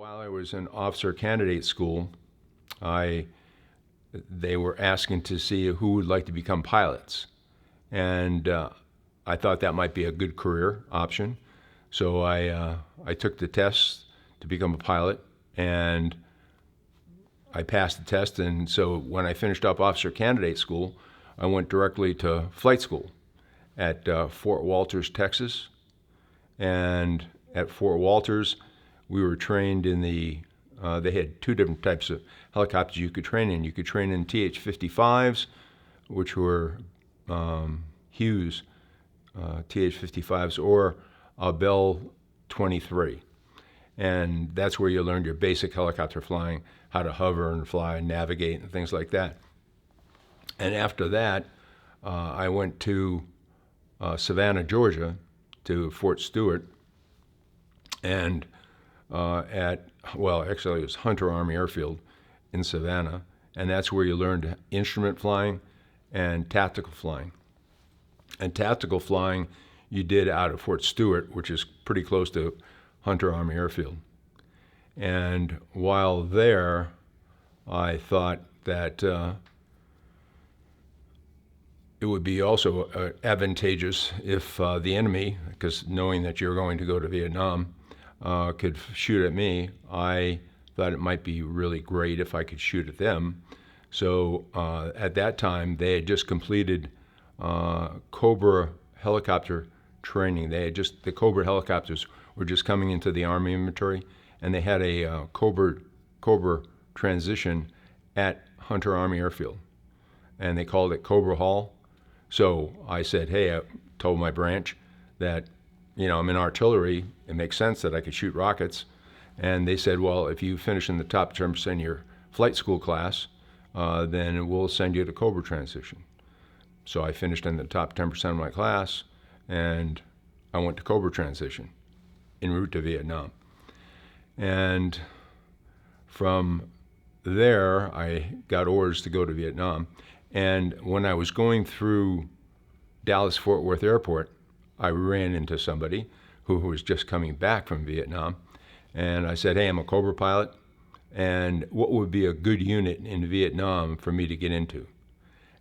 While I was in officer candidate school, they were asking to see who would like to become pilots. And I thought that might be a good career option. So I took the test to become a pilot, and I passed the test. And so when I finished up officer candidate school, I went directly to flight school at Fort Walters, Texas. And at Fort Walters, we were trained in they had two different types of helicopters you could train in. You could train in TH-55s, which were Hughes TH-55s, or a Bell 23. And that's where you learned your basic helicopter flying, how to hover and fly and navigate and things like that. And after that, I went to Savannah, Georgia, to Fort Stewart, and actually it was Hunter Army Airfield in Savannah, and that's where you learned instrument flying and tactical flying. And tactical flying you did out of Fort Stewart, which is pretty close to Hunter Army Airfield. And while there, I thought that it would be also advantageous if the enemy, because knowing that you're going to go to Vietnam, could shoot at me, I thought it might be really great if I could shoot at them. So at that time, they had just completed Cobra helicopter training. The Cobra helicopters were just coming into the Army inventory, and they had a Cobra transition at Hunter Army Airfield, and they called it Cobra Hall. So I said, hey, I told my branch that, I'm in artillery, it makes sense that I could shoot rockets. And they said, well, if you finish in the top 10% of your flight school class, then we'll send you to Cobra transition. So I finished in the top 10% of my class, and I went to Cobra transition en route to Vietnam. And from there, I got orders to go to Vietnam. And when I was going through Dallas-Fort Worth Airport, I ran into somebody who was just coming back from Vietnam. And I said, hey, I'm a Cobra pilot, and what would be a good unit in Vietnam for me to get into?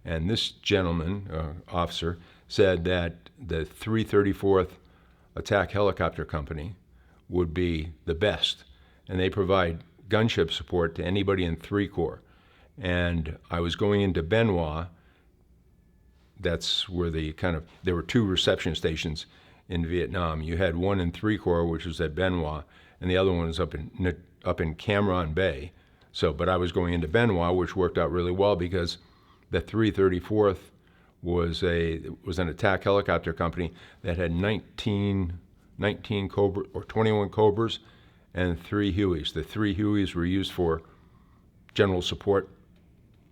And this gentleman, officer, said that the 334th Attack Helicopter Company would be the best, and they provide gunship support to anybody in 3 Corps. And I was going into Benoit. That's where there were 2 reception stations in Vietnam. You had one in 3 Corps, which was at Benoit, and the other one was up in Cam Ranh Bay. But I was going into Benoit, which worked out really well because the 334th was an attack helicopter company that had 19 Cobra, or 21 Cobras, and 3 Hueys. The 3 Hueys were used for general support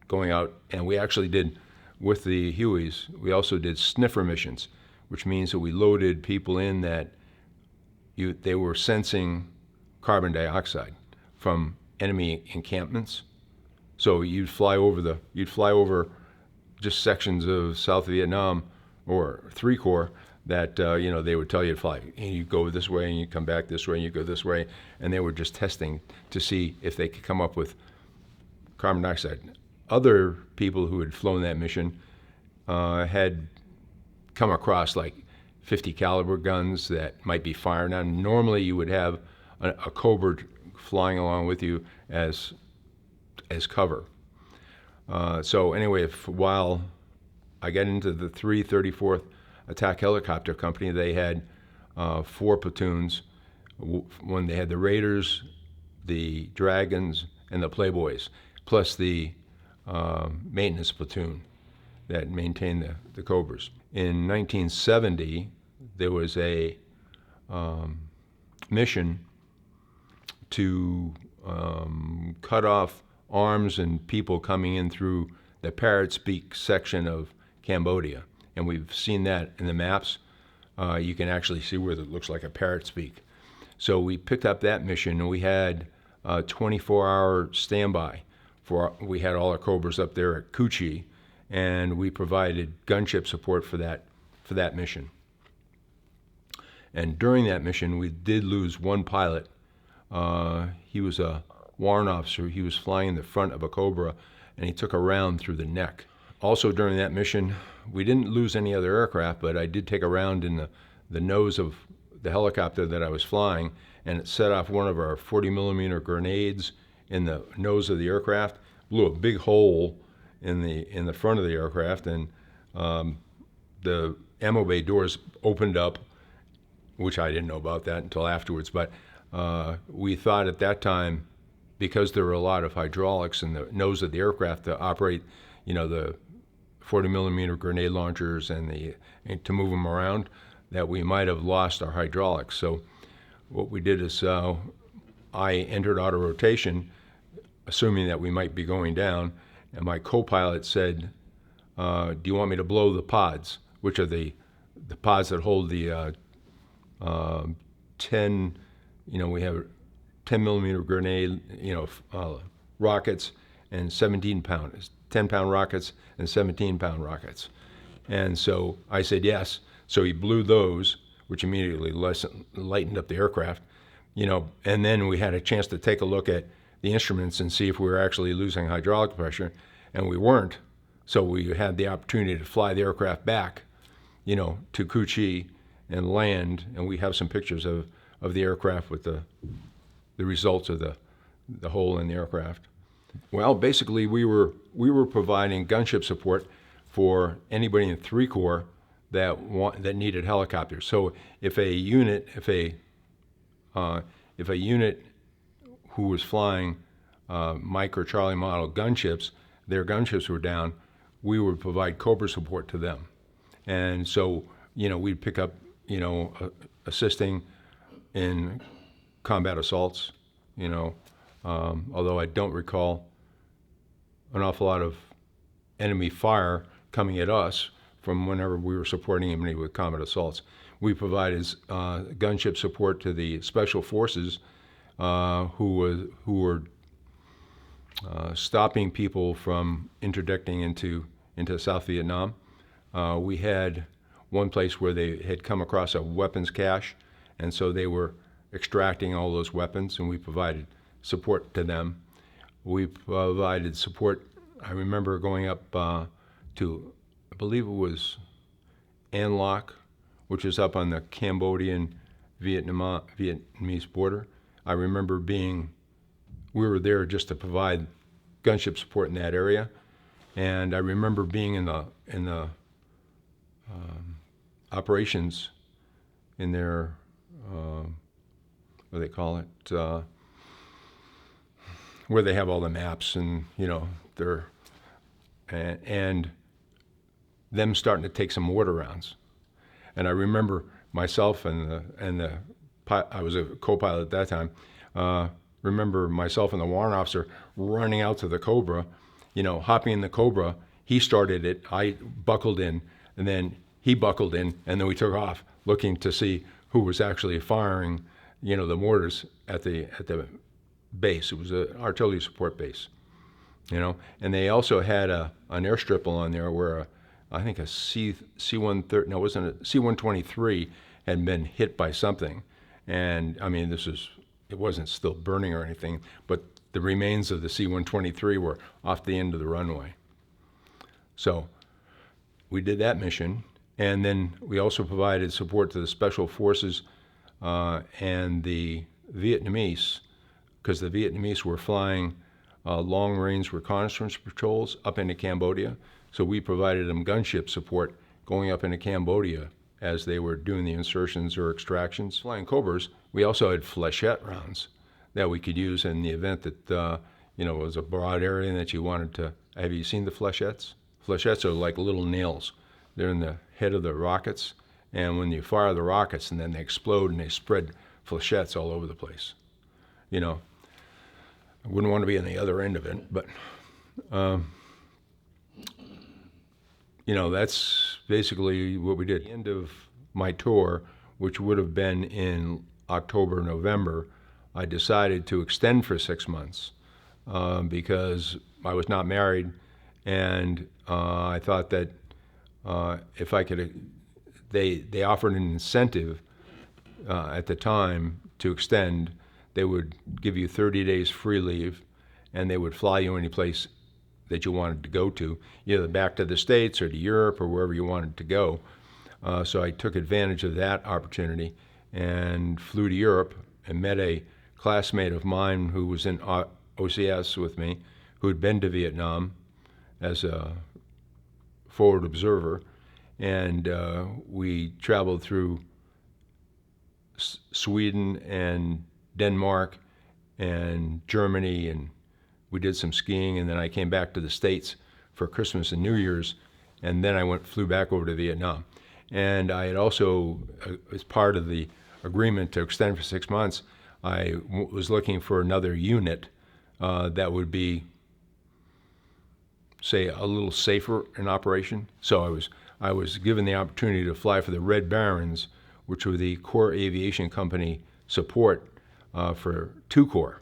going out, and we actually did, with the Hueys, we also did sniffer missions, which means that we loaded people in that they were sensing carbon dioxide from enemy encampments. So you'd fly over just sections of South Vietnam or 3 Corps that they would tell you to fly. And you go this way, and you come back this way, and you go this way, and they were just testing to see if they could come up with carbon dioxide. Other people who had flown that mission had come across like 50 caliber guns that might be firing on. Normally you would have a Cobra flying along with you as cover. So anyway, while I got into the 334th Attack Helicopter Company, they had 4 platoons. When they had the Raiders, the Dragons, and the Playboys, plus the maintenance platoon that maintained the Cobras. In 1970, there was a mission to cut off arms and people coming in through the Parrot's Beak section of Cambodia. And we've seen that in the maps. You can actually see where it looks like a parrot's beak. So we picked up that mission, and we had a 24-hour standby. We had all our Cobras up there at Cu Chi, and we provided gunship support for that mission. And during that mission, we did lose 1 pilot He was a warrant officer. He was flying in the front of a Cobra, and he took a round through the neck. Also during that mission, we didn't lose any other aircraft, but I did take a round in the nose of the helicopter that I was flying, and it set off one of our 40 millimeter grenades in the nose of the aircraft, blew a big hole in the front of the aircraft, and the ammo bay doors opened up, which I didn't know about that until afterwards. But we thought at that time, because there were a lot of hydraulics in the nose of the aircraft to operate, the 40 millimeter grenade launchers and to move them around, that we might have lost our hydraulics. So what we did is I entered auto rotation, assuming that we might be going down, and my co-pilot said, do you want me to blow the pods, which are the pods that hold the 10, we have 10 millimeter grenade, rockets, and 10-pound rockets and 17-pound rockets. And so I said yes. So he blew those, which immediately lightened up the aircraft, and then we had a chance to take a look at the instruments and see if we were actually losing hydraulic pressure, and we weren't. So we had the opportunity to fly the aircraft back, to Kuchi and land, and we have some pictures of the aircraft with the results of the hole in the aircraft. Well, basically we were providing gunship support for anybody in 3 Corps that needed helicopters. So if a unit who was flying Mike or Charlie model gunships, their gunships were down, we would provide Cobra support to them. And so, we'd pick up, assisting in combat assaults, although I don't recall an awful lot of enemy fire coming at us from whenever we were supporting enemy with combat assaults. We provided gunship support to the special forces who were stopping people from interdicting into South Vietnam. We had one place where they had come across a weapons cache, and so they were extracting all those weapons, and we provided support to them. We provided support. I remember going up to, I believe it was An Loc, which is up on the Cambodian-Vietnamese border. I remember we were there just to provide gunship support in that area, and I remember being in the operations in their what do they call it, where they have all the maps and and them starting to take some mortar rounds. And I remember myself I was a co-pilot at that time, remember myself and the warrant officer running out to the Cobra, hopping in the Cobra. He started it, I buckled in, and then he buckled in, and then we took off looking to see who was actually firing, the mortars at the base. It was an artillery support base, and they also had an airstrip along there where I think a C-130, no, it wasn't a C-123 had been hit by something. And I mean, it wasn't still burning or anything, but the remains of the C-123 were off the end of the runway. So we did that mission, and then we also provided support to the special forces and the Vietnamese, because the Vietnamese were flying long-range reconnaissance patrols up into Cambodia. So we provided them gunship support going up into Cambodia as they were doing the insertions or extractions. Flying Cobras, we also had flechette rounds that we could use in the event that it was a broad area and that you wanted to. Have you seen the flechettes? Flechettes are like little nails. They're in the head of the rockets, and when you fire the rockets and then they explode and they spread flechettes all over the place. I wouldn't want to be on the other end of it, but that's basically what we did. At the end of my tour, which would have been in October, November, I decided to extend for 6 months because I was not married, and I thought that if I could, they offered an incentive at the time to extend, they would give you 30 days free leave, and they would fly you any place that you wanted to go to, either back to the States or to Europe or wherever you wanted to go. So I took advantage of that opportunity and flew to Europe and met a classmate of mine who was in OCS with me, who had been to Vietnam as a forward observer. And we traveled through Sweden and Denmark and Germany, and we did some skiing, and then I came back to the States for Christmas and New Year's, and then I flew back over to Vietnam. And I had also, as part of the agreement to extend for 6 months, I was looking for another unit that would be, say, a little safer in operation. So I was given the opportunity to fly for the Red Barons, which were the Corps Aviation Company support for 2 Corps.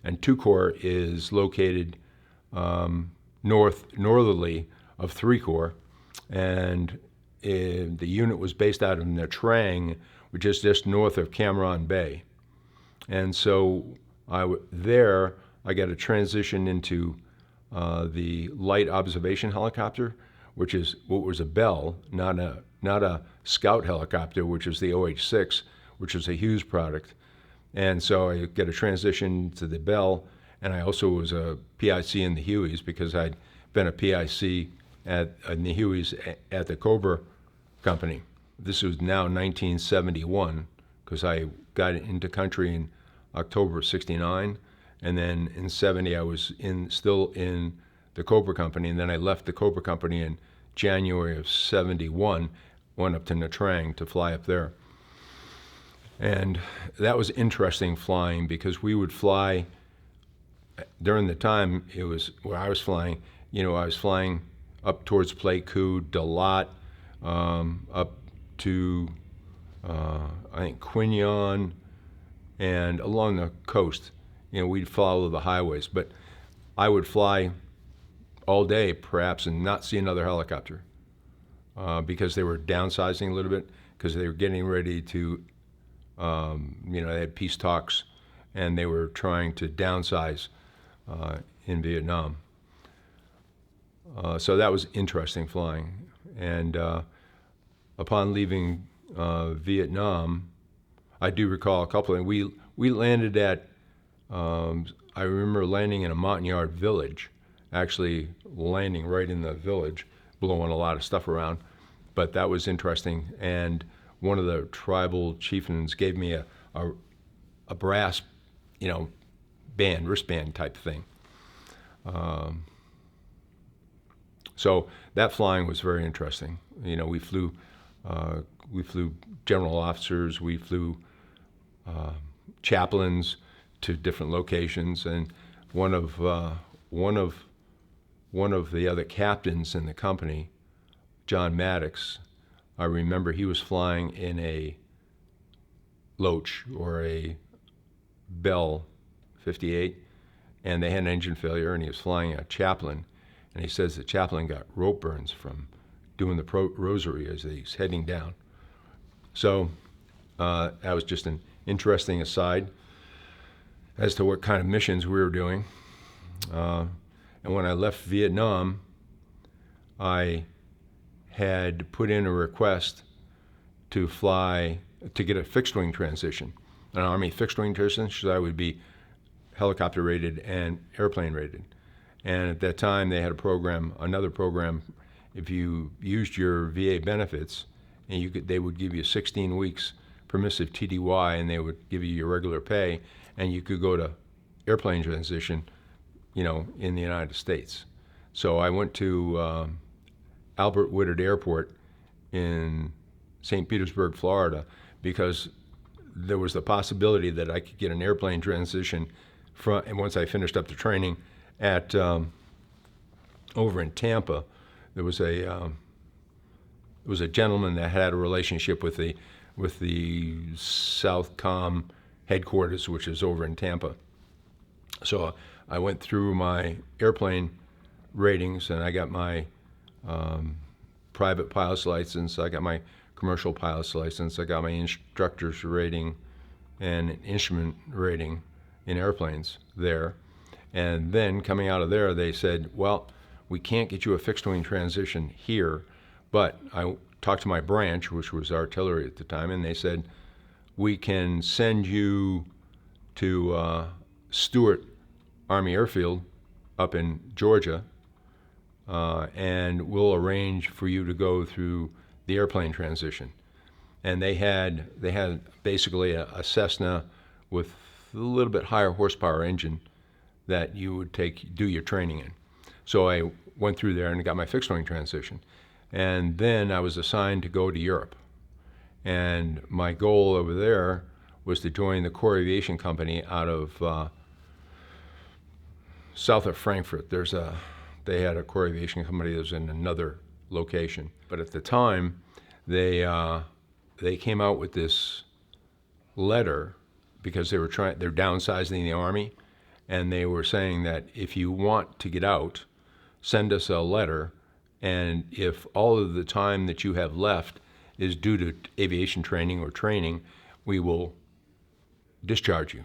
And 2 Corps is located northerly of 3 Corps, and the unit was based out of Nha Trang, which is just north of Cam Ranh Bay. And so there I got a transition into the light observation helicopter, which is what was a Bell, not a scout helicopter, which is the OH-6, which is a Hughes product. And so I get a transition to the Bell, and I also was a PIC in the Hueys because I'd been a PIC in the Hueys at the Cobra company. This was now 1971 because I got into country in October of '69, and then in '70 I was still in the Cobra company, and then I left the Cobra company in January of '71, went up to Nha Trang to fly up there. And that was interesting flying because we would fly during the time it was where I was flying. I was flying up towards Pleiku, Dalat, up to I think Quy Nhon, and along the coast. We'd follow the highways, but I would fly all day perhaps and not see another helicopter because they were downsizing a little bit because they were getting ready to. They had peace talks, and they were trying to downsize in Vietnam. So that was interesting flying. And upon leaving Vietnam, I do recall a couple of things. We landed at, I remember landing in a Montagnard village, actually landing right in the village, blowing a lot of stuff around. But that was interesting. And one of the tribal chieftains gave me a brass, band, wristband type thing. So that flying was very interesting. We flew general officers, we flew chaplains to different locations, and one of the other captains in the company, John Maddox, I remember he was flying in a Loach or a Bell 58, and they had an engine failure, and he was flying a chaplain, and he says the chaplain got rope burns from doing the rosary as he's heading down. So that was just an interesting aside as to what kind of missions we were doing. And when I left Vietnam, I had put in a request to get a fixed wing transition, an Army fixed wing transition, so I would be helicopter rated and airplane rated. And at that time they had another program, if you used your VA benefits, and they would give you 16 weeks permissive TDY, and they would give you your regular pay, and you could go to airplane transition, in the United States. So I went to Albert Woodard Airport in St. Petersburg, Florida, because there was the possibility that I could get an airplane transition and once I finished up the training at over in Tampa. There was a gentleman that had a relationship with the Southcom headquarters, which is over in Tampa. So I went through my airplane ratings, and I got my private pilot's license, I got my commercial pilot's license, I got my instructor's rating, and an instrument rating in airplanes there. And then coming out of there, they said, well, we can't get you a fixed wing transition here, but I talked to my branch, which was artillery at the time, and they said, we can send you to Stewart Army Airfield up in Georgia, and we'll arrange for you to go through the airplane transition. And they had basically a Cessna with a little bit higher horsepower engine that you would do your training in. So I went through there and got my fixed wing transition. And then I was assigned to go to Europe. And my goal over there was to join the Cobra Aviation Company out of south of Frankfurt. They had a Cobra Aviation Company that was in another location. But at the time, they came out with this letter because they're downsizing the Army, and they were saying that if you want to get out, send us a letter, and if all of the time that you have left is due to aviation training or training, we will discharge you.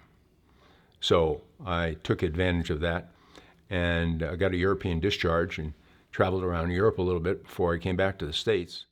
So I took advantage of that, and I got a European discharge and traveled around Europe a little bit before I came back to the States.